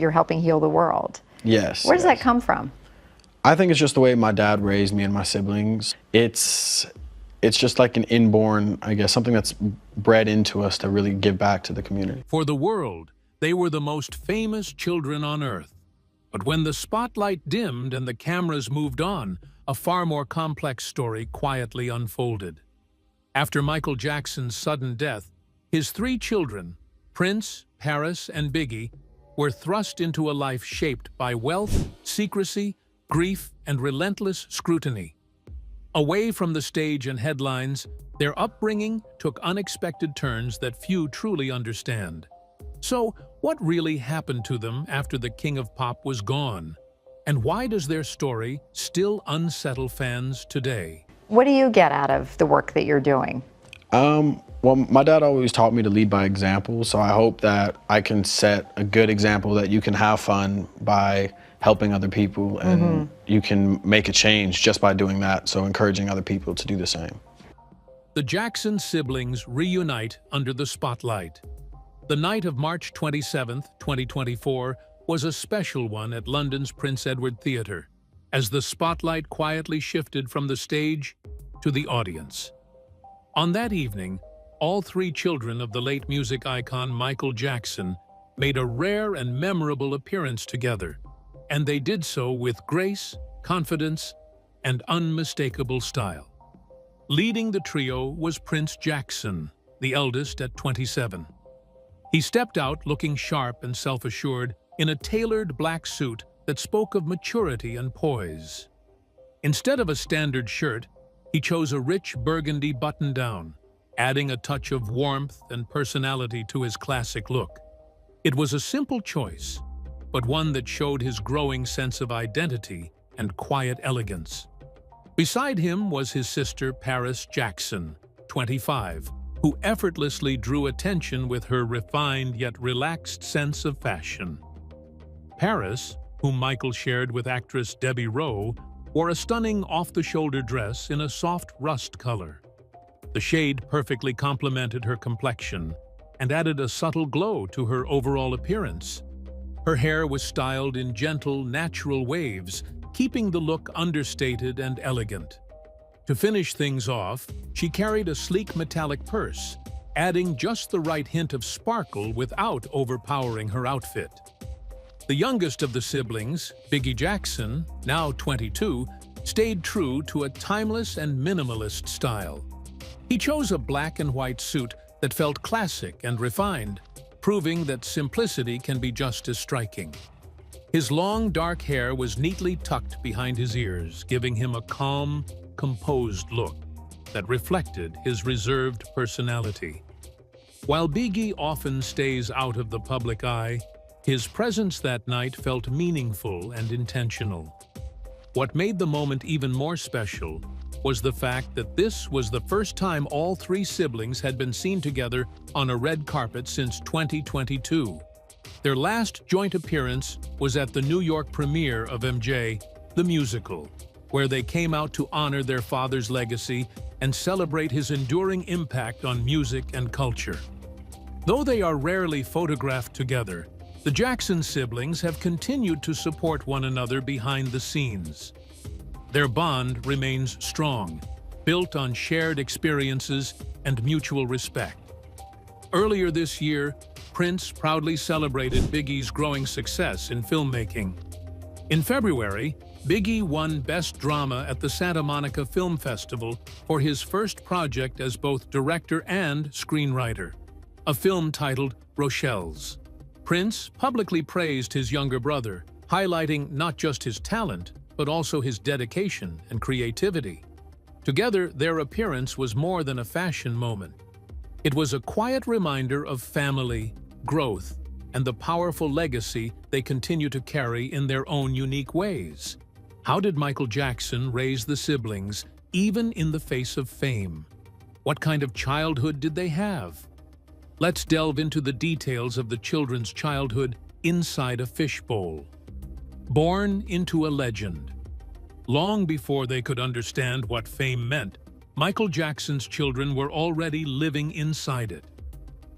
you're helping heal the world. Yes. Where does that yes. come from? I think it's just the way my dad raised me and my siblings. It's just like an inborn, I guess, something that's bred into us to really give back to the community. For the world, they were the most famous children on earth. But when the spotlight dimmed and the cameras moved on, a far more complex story quietly unfolded. After Michael Jackson's sudden death, his 3 children, Prince, Paris, and Biggie, were thrust into a life shaped by wealth, secrecy, grief, and relentless scrutiny. Away from the stage and headlines, their upbringing took unexpected turns that few truly understand. So, what really happened to them after the King of Pop was gone? And why does their story still unsettle fans today? What do you get out of the work that you're doing? Well, my dad always taught me to lead by example, so I hope that I can set a good example that you can have fun by helping other people, and you can make a change just by doing that, so encouraging other people to do the same. The Jackson siblings reunite under the spotlight. The night of March 27, 2024, was a special one at London's Prince Edward Theatre, as the spotlight quietly shifted from the stage to the audience. On that evening, all 3 children of the late music icon Michael Jackson made a rare and memorable appearance together, and they did so with grace, confidence, and unmistakable style. Leading the trio was Prince Jackson, the eldest at 27. He stepped out looking sharp and self-assured in a tailored black suit that spoke of maturity and poise. Instead of a standard shirt, he chose a rich burgundy button-down, adding a touch of warmth and personality to his classic look. It was a simple choice, but one that showed his growing sense of identity and quiet elegance. Beside him was his sister Paris Jackson, 25, who effortlessly drew attention with her refined yet relaxed sense of fashion. Paris, whom Michael shared with actress Debbie Rowe, wore a stunning off-the-shoulder dress in a soft rust color. The shade perfectly complemented her complexion and added a subtle glow to her overall appearance. Her hair was styled in gentle, natural waves, keeping the look understated and elegant. To finish things off, she carried a sleek metallic purse, adding just the right hint of sparkle without overpowering her outfit. The youngest of the siblings, Biggie Jackson, now 22, stayed true to a timeless and minimalist style. He chose a black and white suit that felt classic and refined, proving that simplicity can be just as striking. His long, dark hair was neatly tucked behind his ears, giving him a calm, composed look that reflected his reserved personality. While Biggie often stays out of the public eye, his presence that night felt meaningful and intentional. What made the moment even more special was the fact that this was the first time all 3 siblings had been seen together on a red carpet since 2022. Their last joint appearance was at the New York premiere of MJ, the musical, where they came out to honor their father's legacy and celebrate his enduring impact on music and culture. Though they are rarely photographed together, the Jackson siblings have continued to support one another behind the scenes. Their bond remains strong, built on shared experiences and mutual respect. Earlier this year, Prince proudly celebrated Biggie's growing success in filmmaking. In February, Biggie won Best Drama at the Santa Monica Film Festival for his first project as both director and screenwriter, a film titled Rochelle's. Prince publicly praised his younger brother, highlighting not just his talent, but also his dedication and creativity. Together, their appearance was more than a fashion moment. It was a quiet reminder of family, growth, and the powerful legacy they continue to carry in their own unique ways. How did Michael Jackson raise the siblings, even in the face of fame? What kind of childhood did they have? Let's delve into the details of the children's childhood inside a fishbowl. Born into a legend. Long before they could understand what fame meant, Michael Jackson's children were already living inside it.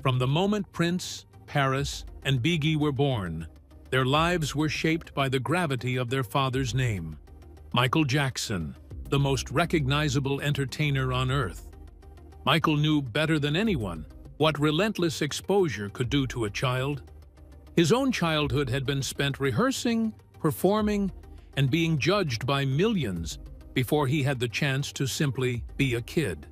From the moment Prince, Paris, and Biggie were born, Their lives were shaped by the gravity of their father's name, Michael Jackson, the most recognizable entertainer on earth. Michael knew better than anyone what relentless exposure could do to a child. His own childhood had been spent rehearsing, performing, and being judged by millions before he had the chance to simply be a kid.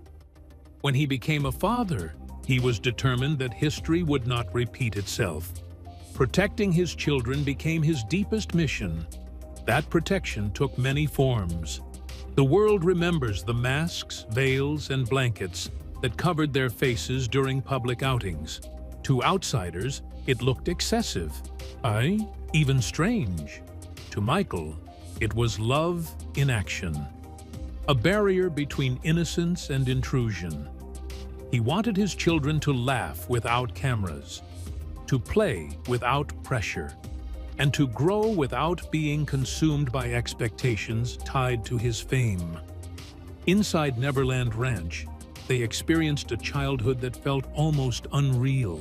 When he became a father, he was determined that history would not repeat itself. Protecting his children became his deepest mission. That protection took many forms. The world remembers the masks, veils, and blankets that covered their faces during public outings. To outsiders, it looked excessive, even strange. To Michael, it was love in action, a barrier between innocence and intrusion. He wanted his children to laugh without cameras, to play without pressure, and to grow without being consumed by expectations tied to his fame. Inside Neverland Ranch, they experienced a childhood that felt almost unreal.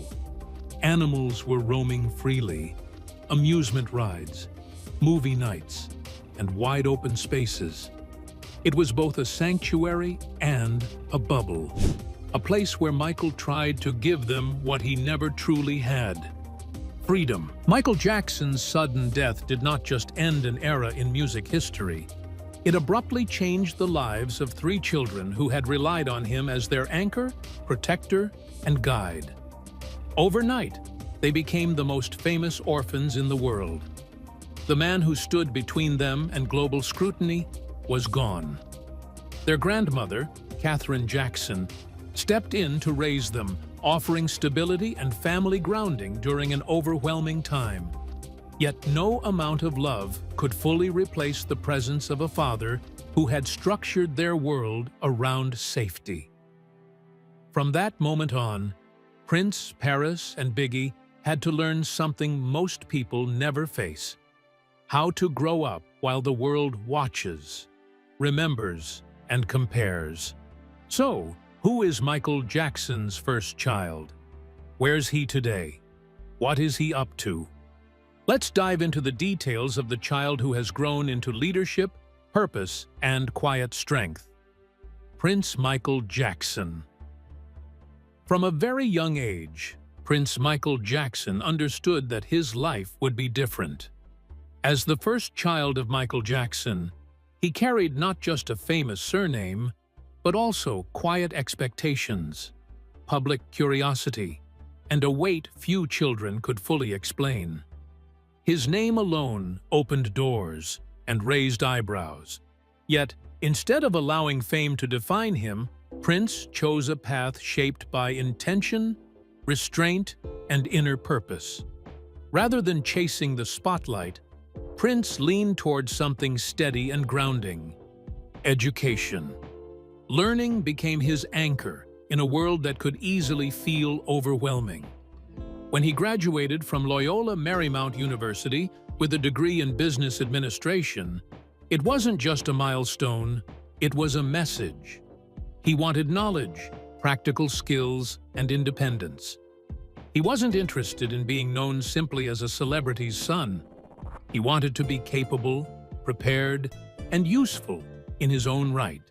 Animals were roaming freely, amusement rides, movie nights, and wide-open spaces. It was both a sanctuary and a bubble, a place where Michael tried to give them what he never truly had: freedom. Michael Jackson's sudden death did not just end an era in music history. It abruptly changed the lives of 3 children who had relied on him as their anchor, protector, and guide. Overnight, they became the most famous orphans in the world. The man who stood between them and global scrutiny was gone. Their grandmother, Katherine Jackson, stepped in to raise them, offering stability and family grounding during an overwhelming time. Yet no amount of love could fully replace the presence of a father who had structured their world around safety. From that moment on, Prince, Paris, and Biggie had to learn something most people never face: how to grow up while the world watches, remembers, and compares. So, who is Michael Jackson's first child? Where's he today? What is he up to? Let's dive into the details of the child who has grown into leadership, purpose, and quiet strength. Prince Michael Jackson. From a very young age, Prince Michael Jackson understood that his life would be different. As the first child of Michael Jackson, he carried not just a famous surname, but also quiet expectations, public curiosity, and a weight few children could fully explain. His name alone opened doors and raised eyebrows. Yet, instead of allowing fame to define him, Prince chose a path shaped by intention, restraint, and inner purpose. Rather than chasing the spotlight, Prince leaned towards something steady and grounding: education. Learning became his anchor in a world that could easily feel overwhelming. When he graduated from Loyola Marymount University with a degree in business administration, it wasn't just a milestone, it was a message. He wanted knowledge, practical skills, and independence. He wasn't interested in being known simply as a celebrity's son. He wanted to be capable, prepared, and useful in his own right.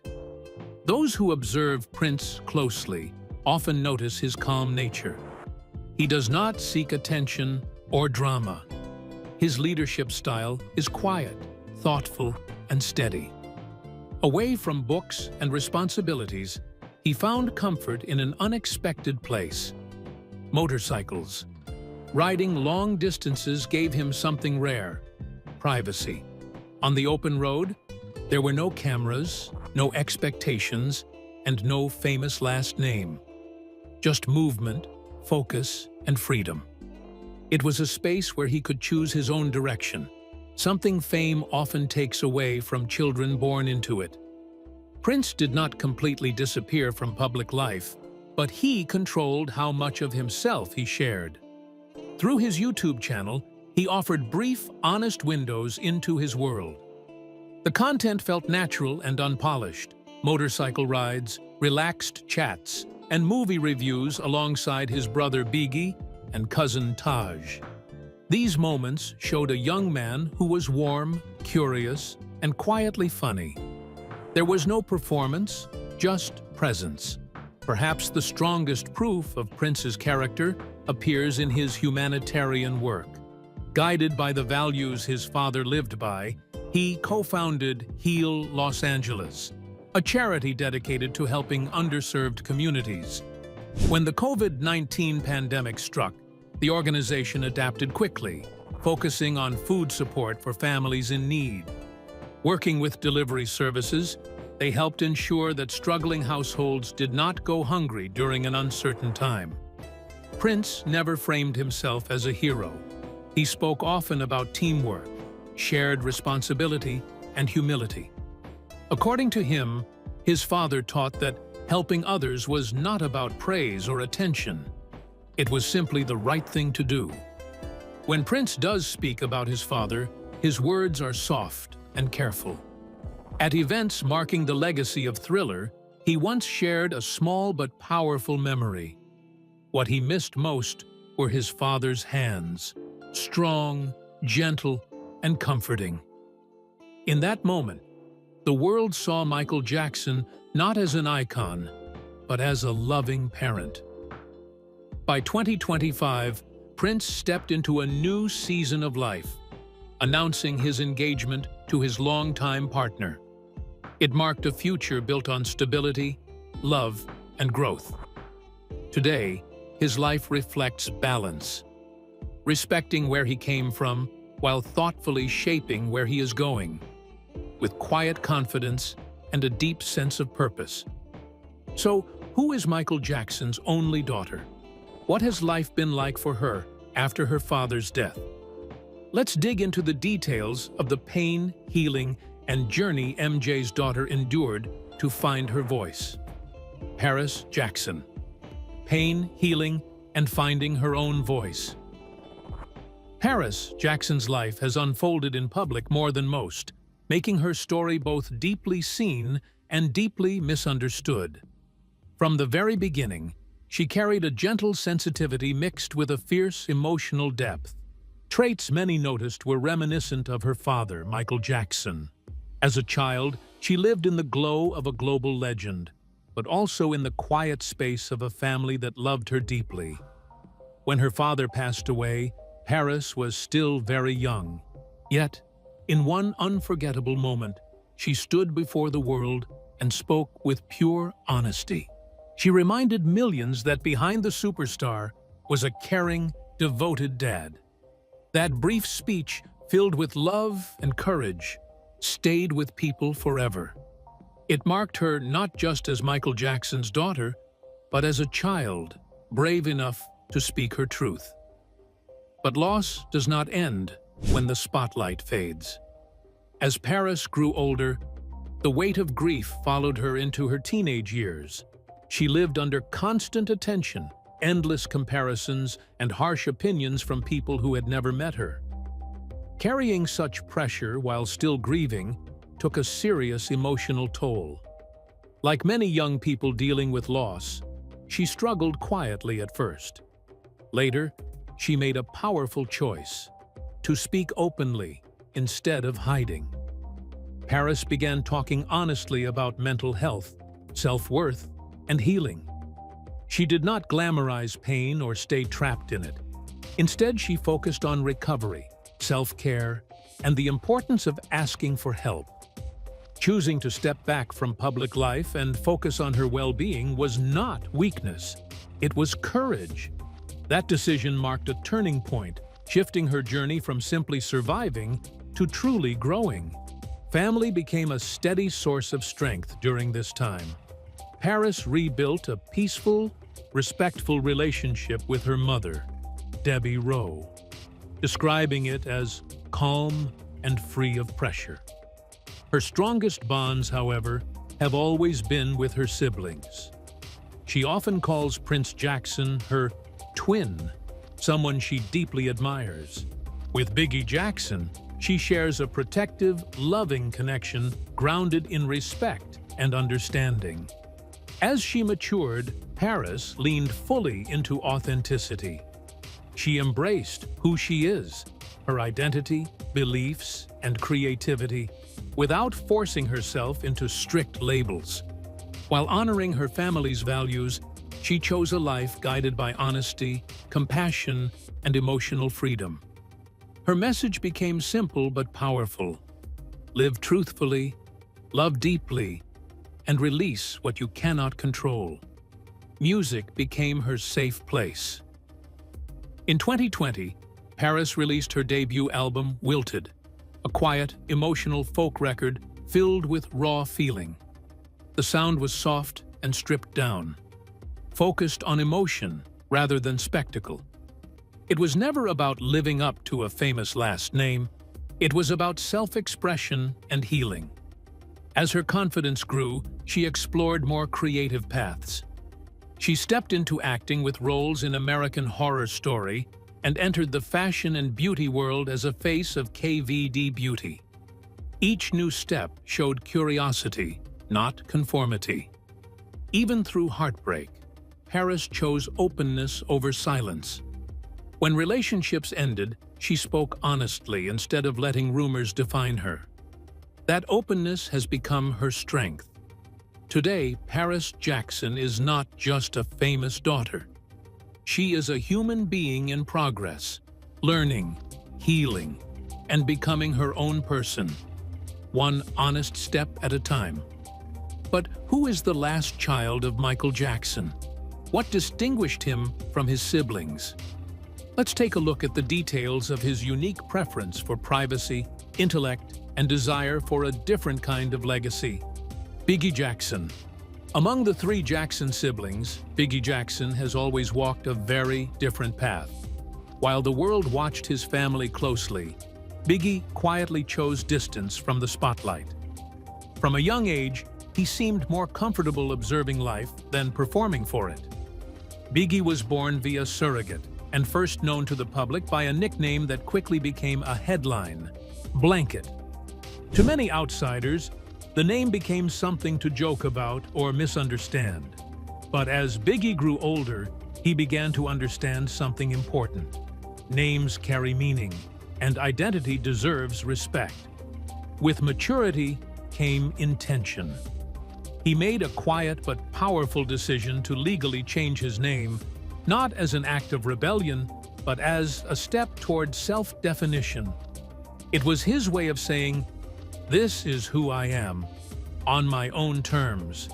Those who observe Prince closely often notice his calm nature. He does not seek attention or drama. His leadership style is quiet, thoughtful, and steady. Away from books and responsibilities, he found comfort in an unexpected place: motorcycles. Riding long distances gave him something rare: privacy. On the open road, there were no cameras, no expectations, and no famous last name. Just movement, focus, and freedom. It was a space where he could choose his own direction, something fame often takes away from children born into it. Prince did not completely disappear from public life, but he controlled how much of himself he shared. Through his YouTube channel, he offered brief, honest windows into his world. The content felt natural and unpolished: motorcycle rides, relaxed chats, and movie reviews alongside his brother Bigi and cousin Taj. These moments showed a young man who was warm, curious, and quietly funny. There was no performance, just presence. Perhaps the strongest proof of Prince's character appears in his humanitarian work. Guided by the values his father lived by, he co-founded Heal Los Angeles, a charity dedicated to helping underserved communities. When the COVID-19 pandemic struck, the organization adapted quickly, focusing on food support for families in need. Working with delivery services, they helped ensure that struggling households did not go hungry during an uncertain time. Prince never framed himself as a hero. He spoke often about teamwork, shared responsibility, and humility. According to him, his father taught that helping others was not about praise or attention. It was simply the right thing to do. When Prince does speak about his father, his words are soft and careful. At events marking the legacy of Thriller, he once shared a small but powerful memory. What he missed most were his father's hands, strong, gentle, and comforting. In that moment, the world saw Michael Jackson not as an icon, but as a loving parent. By 2025, Prince stepped into a new season of life, announcing his engagement to his longtime partner. It marked a future built on stability, love, and growth. Today, his life reflects balance, respecting where he came from while thoughtfully shaping where he is going, with quiet confidence and a deep sense of purpose. So, who is Michael Jackson's only daughter? What has life been like for her after her father's death? Let's dig into the details of the pain, healing, and journey MJ's daughter endured to find her voice. Paris Jackson. Pain, healing, and finding her own voice. Paris Jackson's life has unfolded in public more than most, making her story both deeply seen and deeply misunderstood. From the very beginning, she carried a gentle sensitivity mixed with a fierce emotional depth. Traits many noticed were reminiscent of her father, Michael Jackson. As a child, she lived in the glow of a global legend, but also in the quiet space of a family that loved her deeply. When her father passed away, Paris was still very young. Yet, in one unforgettable moment, she stood before the world and spoke with pure honesty. She reminded millions that behind the superstar was a caring, devoted dad. That brief speech, filled with love and courage, stayed with people forever. It marked her not just as Michael Jackson's daughter, but as a child, brave enough to speak her truth. But loss does not end when the spotlight fades. As Paris grew older, the weight of grief followed her into her teenage years. She lived under constant attention, endless comparisons, and harsh opinions from people who had never met her. Carrying such pressure while still grieving took a serious emotional toll. Like many young people dealing with loss, she struggled quietly at first. Later, she made a powerful choice: to speak openly instead of hiding. Paris began talking honestly about mental health, self-worth, and healing. She did not glamorize pain or stay trapped in it. Instead, she focused on recovery, self-care, and the importance of asking for help. Choosing to step back from public life and focus on her well-being was not weakness. It was courage. That decision marked a turning point, shifting her journey from simply surviving to truly growing. Family became a steady source of strength during this time. Paris rebuilt a peaceful, respectful relationship with her mother, Debbie Rowe, describing it as calm and free of pressure. Her strongest bonds, however, have always been with her siblings. She often calls Prince Jackson her twin, someone she deeply admires. With Biggie Jackson, she shares a protective, loving connection grounded in respect and understanding. As she matured, Paris leaned fully into authenticity. She embraced who she is, her identity, beliefs, and creativity, without forcing herself into strict labels. While honoring her family's values, she chose a life guided by honesty, compassion, and emotional freedom. Her message became simple but powerful. Live truthfully, love deeply, and release what you cannot control. Music became her safe place. In 2020, Paris released her debut album, Wilted, a quiet, emotional folk record filled with raw feeling. The sound was soft and stripped down, focused on emotion rather than spectacle. It was never about living up to a famous last name. It was about self-expression and healing. As her confidence grew, she explored more creative paths. She stepped into acting with roles in American Horror Story and entered the fashion and beauty world as a face of KVD beauty. Each new step showed curiosity, not conformity. Even through heartbreak, Paris chose openness over silence. When relationships ended, she spoke honestly instead of letting rumors define her. That openness has become her strength. Today, Paris Jackson is not just a famous daughter. She is a human being in progress, learning, healing, and becoming her own person, one honest step at a time. But who is the last child of Michael Jackson? What distinguished him from his siblings? Let's take a look at the details of his unique preference for privacy, intellect, and desire for a different kind of legacy. Biggie Jackson. Among the three Jackson siblings, Biggie Jackson has always walked a very different path. While the world watched his family closely, Biggie quietly chose distance from the spotlight. From a young age, he seemed more comfortable observing life than performing for it. Biggie was born via surrogate and first known to the public by a nickname that quickly became a headline, Blanket. To many outsiders, the name became something to joke about or misunderstand. But as Biggie grew older, he began to understand something important. Names carry meaning, and identity deserves respect. With maturity came intention. He made a quiet but powerful decision to legally change his name, not as an act of rebellion, but as a step toward self-definition. It was his way of saying, "This is who I am, on my own terms."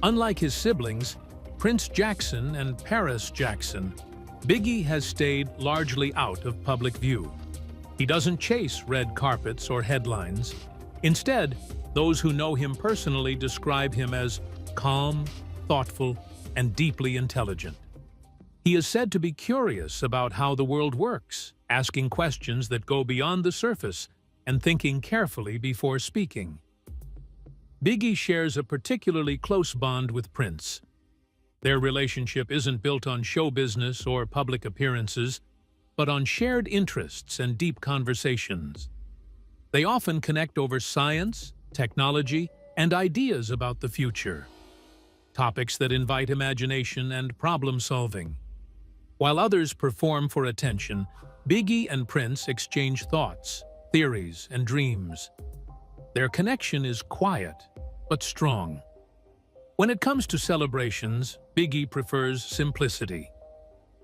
Unlike his siblings, Prince Jackson and Paris Jackson, Biggie has stayed largely out of public view. He doesn't chase red carpets or headlines. Instead, those who know him personally describe him as calm, thoughtful, and deeply intelligent. He is said to be curious about how the world works, asking questions that go beyond the surface and thinking carefully before speaking. Biggie shares a particularly close bond with Prince. Their relationship isn't built on show business or public appearances, but on shared interests and deep conversations. They often connect over science, technology, and ideas about the future, topics that invite imagination and problem-solving. While others perform for attention, Biggie and Prince exchange thoughts, theories, and dreams. Their connection is quiet, but strong. When it comes to celebrations, Biggie prefers simplicity.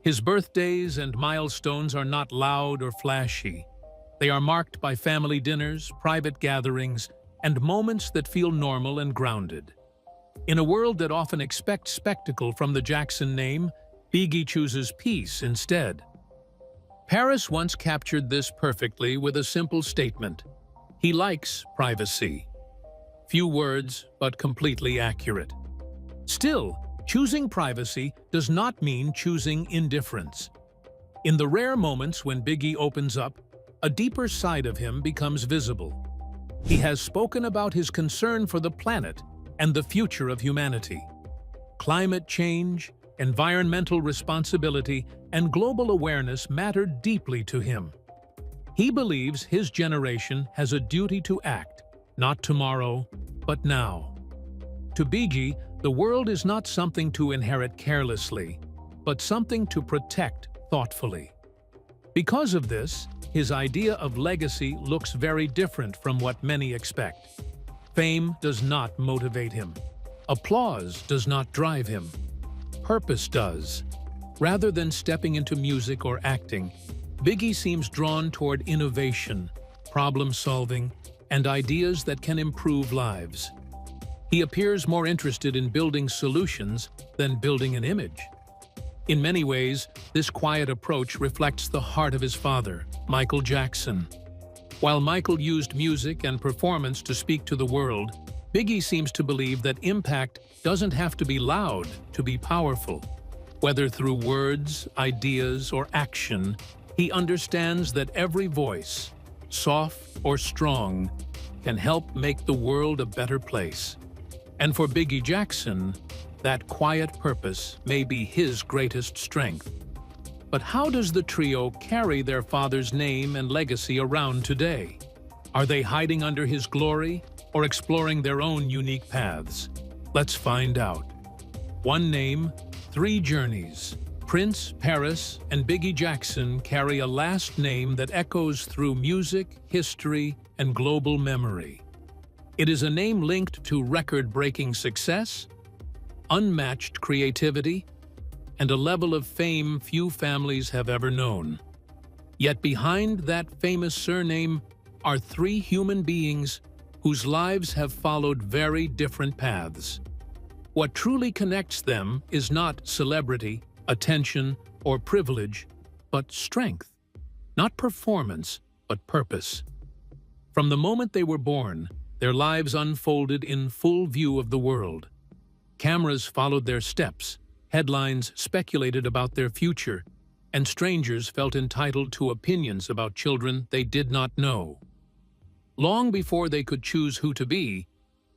His birthdays and milestones are not loud or flashy. They are marked by family dinners, private gatherings, and moments that feel normal and grounded. In a world that often expects spectacle from the Jackson name, Biggie chooses peace instead. Paris once captured this perfectly with a simple statement. He likes privacy. Few words, but completely accurate. Still, choosing privacy does not mean choosing indifference. In the rare moments when Biggie opens up, a deeper side of him becomes visible. He has spoken about his concern for the planet and the future of humanity. Climate change, environmental responsibility, and global awareness matter deeply to him. He believes his generation has a duty to act, not tomorrow, but now. To Bigi, the world is not something to inherit carelessly, but something to protect thoughtfully. Because of this, his idea of legacy looks very different from what many expect. Fame does not motivate him. Applause does not drive him. Purpose does. Rather than stepping into music or acting, Biggie seems drawn toward innovation, problem-solving, and ideas that can improve lives. He appears more interested in building solutions than building an image. In many ways, this quiet approach reflects the heart of his father, Michael Jackson. While Michael used music and performance to speak to the world, Biggie seems to believe that impact doesn't have to be loud to be powerful. Whether through words, ideas, or action, he understands that every voice, soft or strong, can help make the world a better place. And for Biggie Jackson, that quiet purpose may be his greatest strength. But how does the trio carry their father's name and legacy around today? Are they hiding under his glory or exploring their own unique paths? Let's find out. One name, three journeys. Prince, Paris, and Biggie Jackson carry a last name that echoes through music, history, and global memory. It is a name linked to record-breaking success, unmatched creativity, and a level of fame few families have ever known. Yet behind that famous surname are three human beings whose lives have followed very different paths. What truly connects them is not celebrity, attention, or privilege, but strength. Not performance, but purpose. From the moment they were born, their lives unfolded in full view of the world. Cameras followed their steps, headlines speculated about their future, and strangers felt entitled to opinions about children they did not know. Long before they could choose who to be,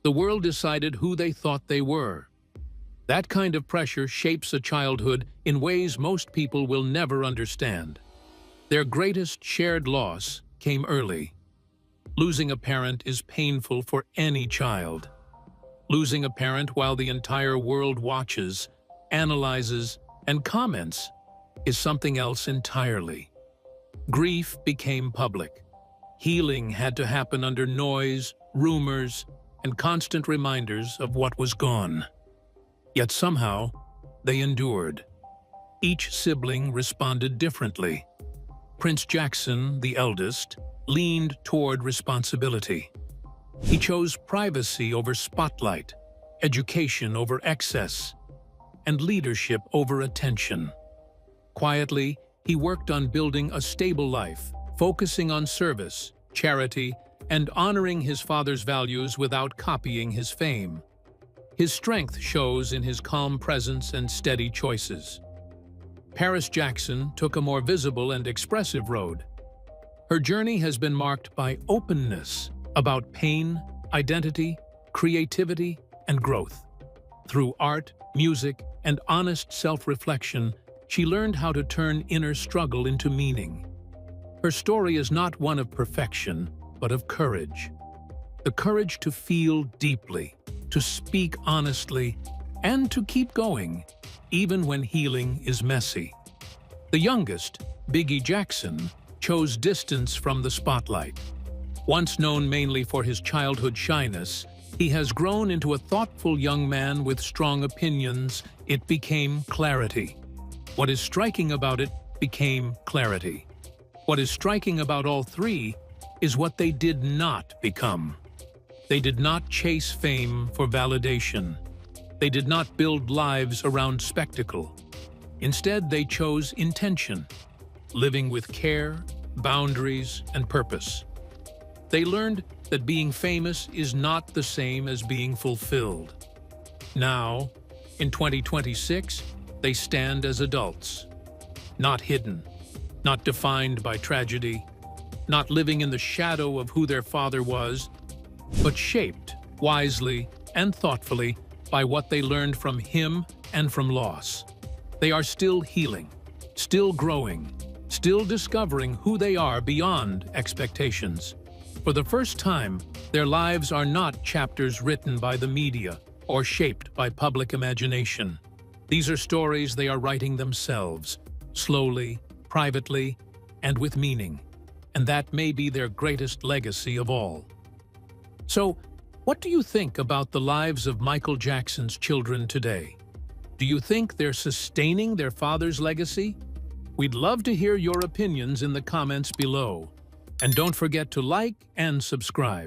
the world decided who they thought they were. That kind of pressure shapes a childhood in ways most people will never understand. Their greatest shared loss came early. Losing a parent is painful for any child. Losing a parent while the entire world watches, analyzes, and comments is something else entirely. Grief became public. Healing had to happen under noise, rumors, and constant reminders of what was gone. Yet somehow, they endured. Each sibling responded differently. Prince Jackson, the eldest, leaned toward responsibility. He chose privacy over spotlight, education over excess, and leadership over attention. Quietly, he worked on building a stable life, focusing on service, charity, and honoring his father's values without copying his fame. His strength shows in his calm presence and steady choices. Paris Jackson took a more visible and expressive road. Her journey has been marked by openness about pain, identity, creativity, and growth. Through art, music, and honest self-reflection, she learned how to turn inner struggle into meaning. Her story is not one of perfection, but of courage. The courage to feel deeply, to speak honestly, and to keep going, even when healing is messy. The youngest, Biggie Jackson, chose distance from the spotlight. Once known mainly for his childhood shyness, he has grown into a thoughtful young man with strong opinions. It became clarity. What is striking about it became clarity. What is striking about all three is what they did not become. They did not chase fame for validation. They did not build lives around spectacle. Instead, they chose intention, living with care, boundaries, and purpose. They learned that being famous is not the same as being fulfilled. Now, in 2026, they stand as adults, not hidden, not defined by tragedy, not living in the shadow of who their father was, but shaped wisely and thoughtfully by what they learned from him and from loss. They are still healing, still growing, still discovering who they are beyond expectations. For the first time, their lives are not chapters written by the media or shaped by public imagination. These are stories they are writing themselves, slowly, privately, and with meaning. And that may be their greatest legacy of all. So, what do you think about the lives of Michael Jackson's children today? Do you think they're sustaining their father's legacy? We'd love to hear your opinions in the comments below. And don't forget to like and subscribe.